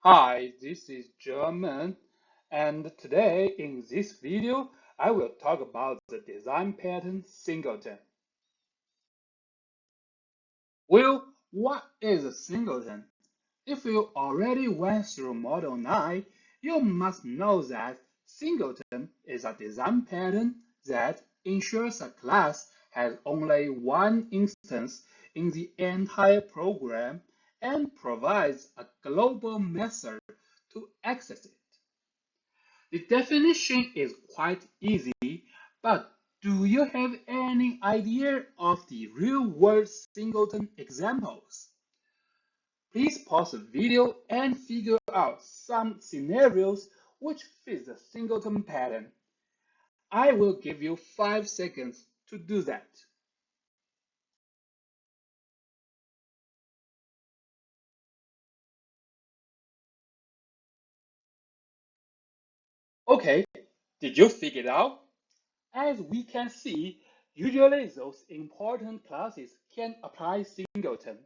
Hi, this is ZheMeng, and today in this video I will talk about the design pattern singleton. Well, what is a singleton? If you already went through Model 9, you must know that singleton is a design pattern that ensures a class has only one instance in the entire program and provides a global method to access it. The definition is quite easy, but do you have any idea of the real-world singleton examples? Please pause the video and figure out some scenarios which fit the singleton pattern. I will give you 5 seconds to do that. Okay, did you figure it out? As we can see, usually those important classes can apply singleton.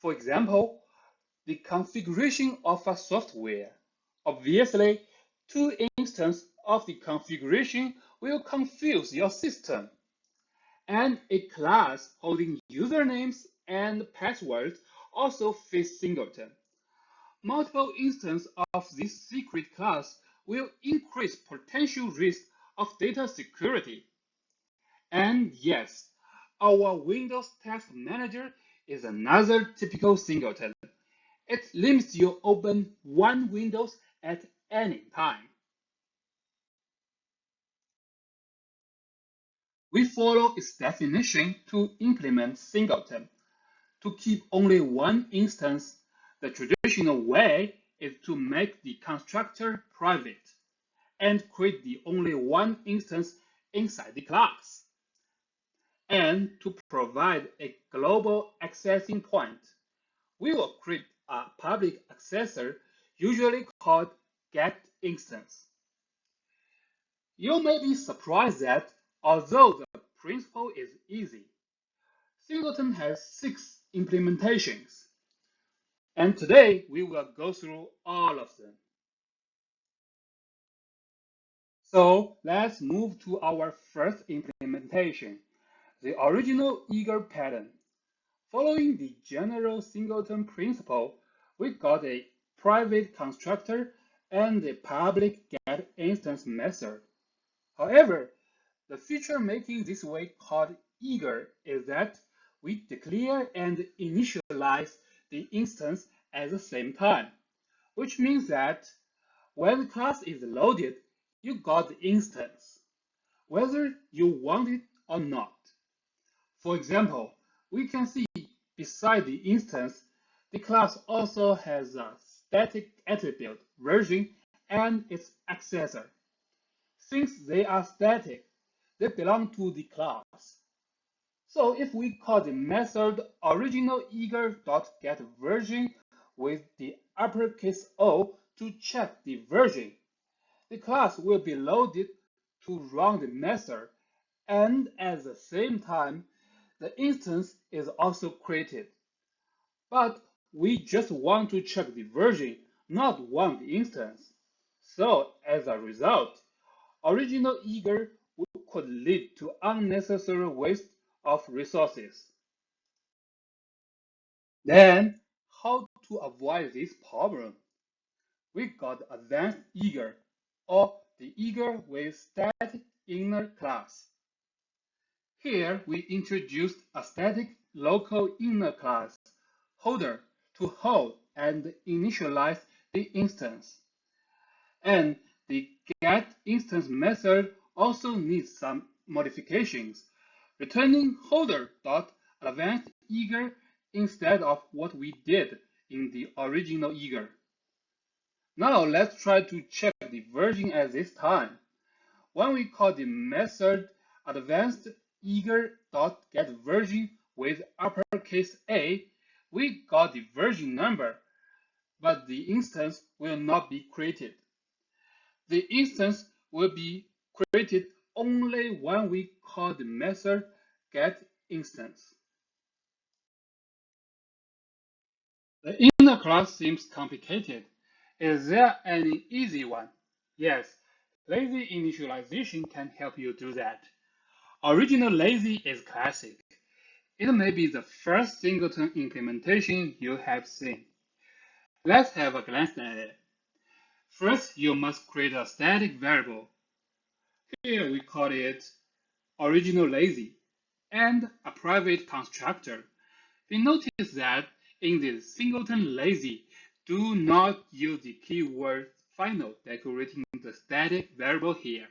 For example, the configuration of a software. Obviously, two instances of the configuration will confuse your system. And a class holding usernames and passwords also fits singleton. Multiple instances of this secret class will increase potential risk of data security. And yes, our Windows Task Manager is another typical singleton. It limits you open one window at any time. We follow its definition to implement singleton. To keep only one instance, the traditional way is to make the constructor private and create the only one instance inside the class. And to provide a global accessing point, we will create a public accessor, usually called getInstance. You may be surprised that, although the principle is easy, Singleton has 6 implementations, and today we will go through all of them. So let's move to our first implementation, the original eager pattern. Following the general singleton principle, we got a private constructor and a public getInstance method. However, the feature making this way called eager is that we declare and initialize the instance at the same time, which means that when the class is loaded, you got the instance, whether you want it or not. For example, we can see beside the instance, the class also has a static attribute version and its accessor. Since they are static, they belong to the class. So if we call the method original_eager.getVersion with the uppercase O to check the version, the class will be loaded to run the method, and at the same time, the instance is also created. But we just want to check the version, not want the instance. So as a result, original eager could lead to unnecessary waste of resources. Then, how to avoid this problem? We got advanced eager, or the eager with static inner class. Here we introduced a static local inner class, holder, to hold and initialize the instance. And the getInstance method also needs some modifications, returning holder.advancedEager instead of what we did in the original eager. Now let's try to check the version at this time. When we call the method advancedEager.getVersion with uppercase A, we got the version number, but the instance will not be created. The instance will be created only when we call the method getInstance. The inner class seems complicated. Is there any easy one? Yes, lazy initialization can help you do that. Original lazy is classic. It may be the first singleton implementation you have seen. Let's have a glance at it. First, you must create a static variable. Here we call it original lazy and a private constructor. We notice that in the singleton lazy, do not use the keyword final decorating the static variable here,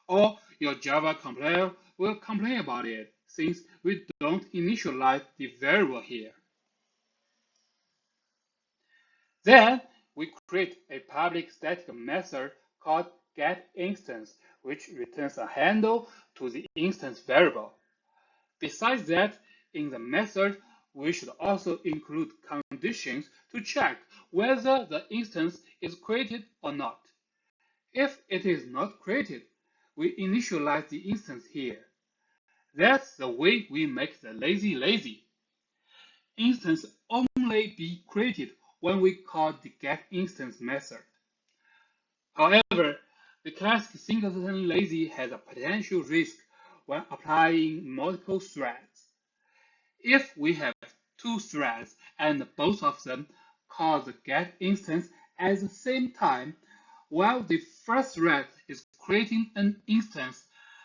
or your Java compiler will complain about it since we don't initialize the variable here. Then we create a public static method called getInstance, which returns a handle to the instance variable. Besides that, in the method, we should also include conditions to check whether the instance is created or not. If it is not created, we initialize the instance here. That's the way we make the lazy lazy. Instance only be created when we call the getInstance method. However, the classic singleton lazy has a potential risk when applying multiple threads. If we have two threads and both of them call the get instance at the same time, while the first thread is creating an instance,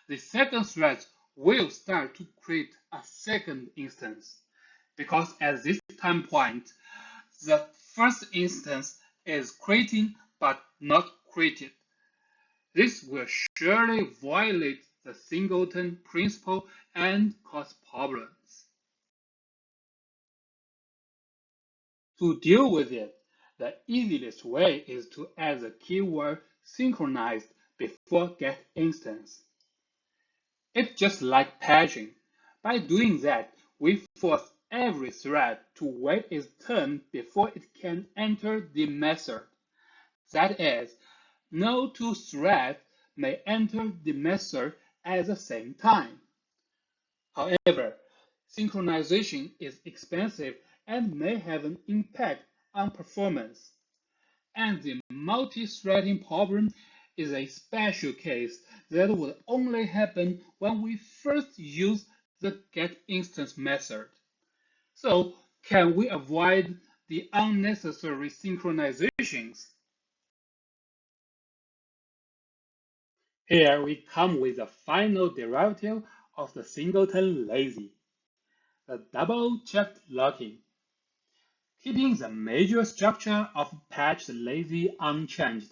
the second thread will start to create a second instance, because at this time point, the first instance is creating but not created. This will surely violate the singleton principle and cause problems. To deal with it, the easiest way is to add the keyword synchronized before getInstance. It's just like patching. By doing that, we force every thread to wait its turn before it can enter the method. That is, no two threads may enter the method at the same time. However, synchronization is expensive and may have an impact on performance. And the multi-threading problem is a special case that would only happen when we first use the getInstance method. So, can we avoid the unnecessary synchronizations? Here we come with the final derivative of the singleton lazy, the double-checked locking. Keeping the major structure of patched lazy unchanged,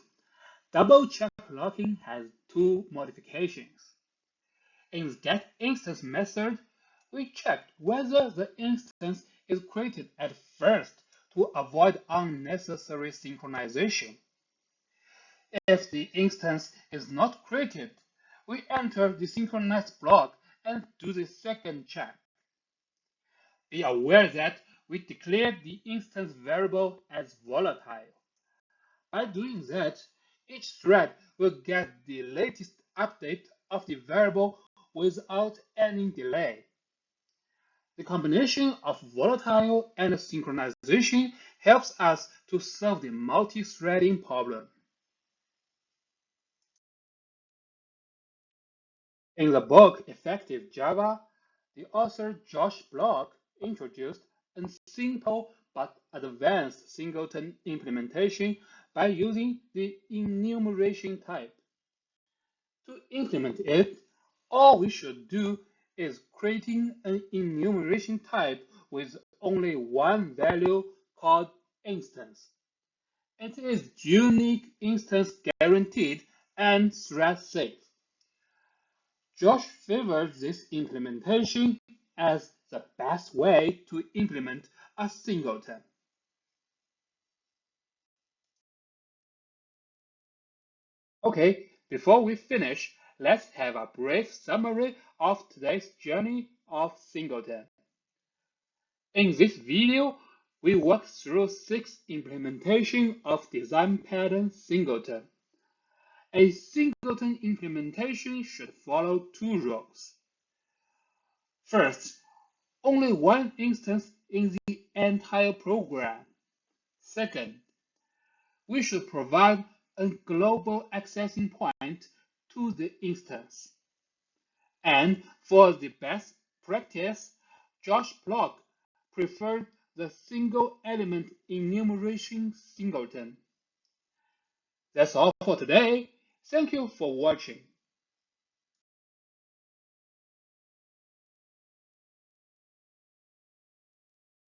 double-check locking has two modifications. In the getInstance method, we check whether the instance is created at first to avoid unnecessary synchronization. If the instance is not created, we enter the synchronized block and do the second check. Be aware that we declared the instance variable as volatile. By doing that, each thread will get the latest update of the variable without any delay. The combination of volatile and synchronization helps us to solve the multi-threading problem. In the book Effective Java, the author Josh Block introduced a simple but advanced singleton implementation by using the enumeration type. To implement it, all we should do is creating an enumeration type with only one value called instance. It is unique instance guaranteed and thread safe. Josh favors this implementation as the best way to implement a singleton. Okay, before we finish, let's have a brief summary of today's journey of singleton. In this video, we walk through 6 implementations of design pattern singleton. A singleton implementation should follow 2 rules. First, only one instance in the entire program. Second, we should provide a global accessing point to the instance. And for the best practice, Josh Block preferred the single element enumeration singleton. That's all for today. Thank you for watching.